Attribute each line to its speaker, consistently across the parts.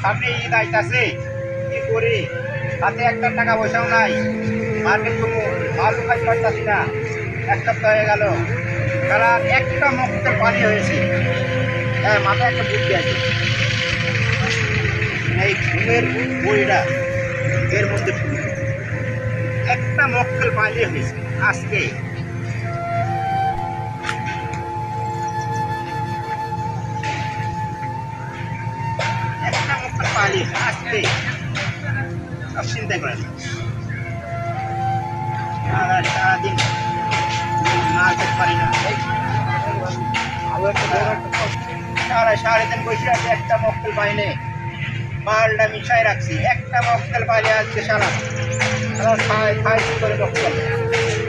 Speaker 1: সামনে ঈদ আইতাছে, কি করি? হাতে একটা টাকা পয়সাও নাই, মার্কেট করবো, মালও খাইতে পারতাছি না। এক সপ্তাহ হয়ে গেল, কারণ একটা মক্কেল পানি হয়েছে। হ্যাঁ, মাথায় একটা বুদ্ধি আছে, এই ঘুমের বইটা এর মধ্যে একটা মক্কেল পানি হয়েছে আজকে। একটা মক্কেল পানি আজকে, সব চিন্তা করেন। সারাদিন না খেতে পারি না, সারাদিন বসে আছে, একটা মক্কেল পাইনি। মালটা মিশাই রাখছি, একটা মক্কেল পাইলে আজকে সারা খাই করে মক্কেল,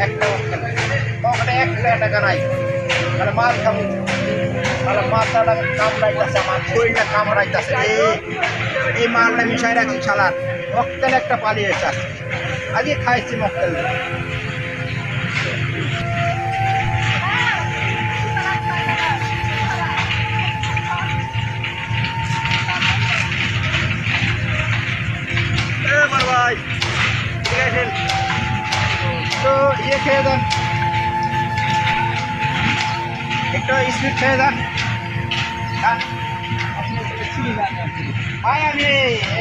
Speaker 1: একটা মক্কেল পকেটে একটা টাকা নাই। তাহলে মাল খাবো, তাহলে মাথাটা কামড়াইতেছে, আমার শরীরটা কামড়াইতেছে। এই মালটা মিশাই রাখছি সালাদ, মক্কেল একটা পালিয়েছে আজকে খাইছি মক্কেল। ভাই ঠিক আছে, তো ইয়ে খেয়ে দেন, একটু স্পিড খেয়ে দেন। ভাই আমি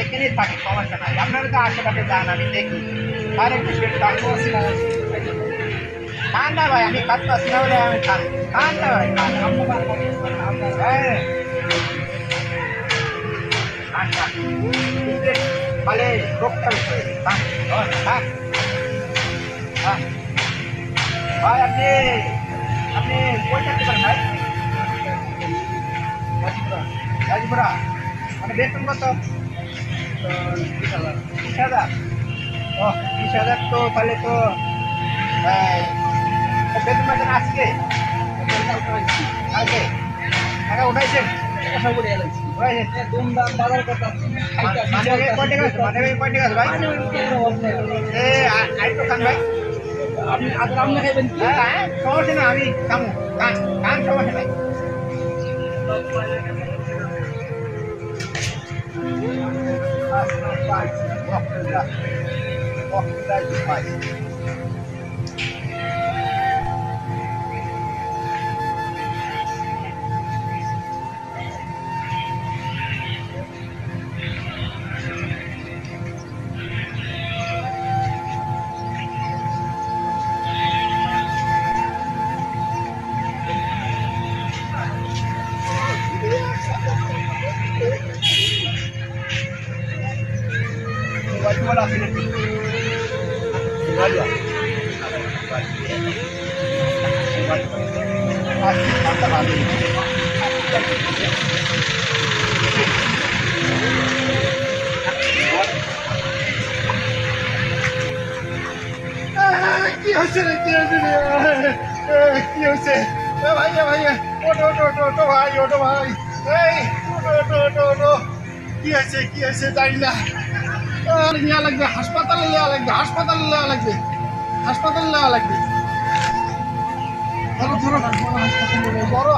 Speaker 1: এখানেই থাকি, সমস্যা নাই, আপনারা তো আশেপাশে যান, আমি দেখি। আর একটু সেট খান না ভাই, আমি খাতে পারছি না বলে আমি খান না ভাই, খান ভালে রোগটা ভাই। আপনি আপনি কই থাকতে পারেন ভাই? গাজীপুরা, মানে বেতন কত? 30,000। ও 30,000, তো তাহলে তো বেতন পাচ্ছেন আজকে? আজকে টাকা উঠাইছেন? কয় টাকা আছে ভাই? আরেকটু খান ভাই, হ্যাঁ সমস্যা না, আমি খামু, খান সমস্যা নাই। Wala sila dito. Wala. Mata kami. কি হচ্ছে রে, কি হচ্ছে রে, কি হচ্ছে ভাইয়া, ভাইয়া ওটো ভাই, ওটো ভাই, এই ওটো কি হয়েছে, কি হয়েছে জানি না। নেওয়া লাগবে হাসপাতালে, নেওয়া লাগবে হাসপাতালে, নেওয়া লাগবে হাসপাতালে, নেওয়া লাগবে। ধরো ধরো, হাসপাতালে বড়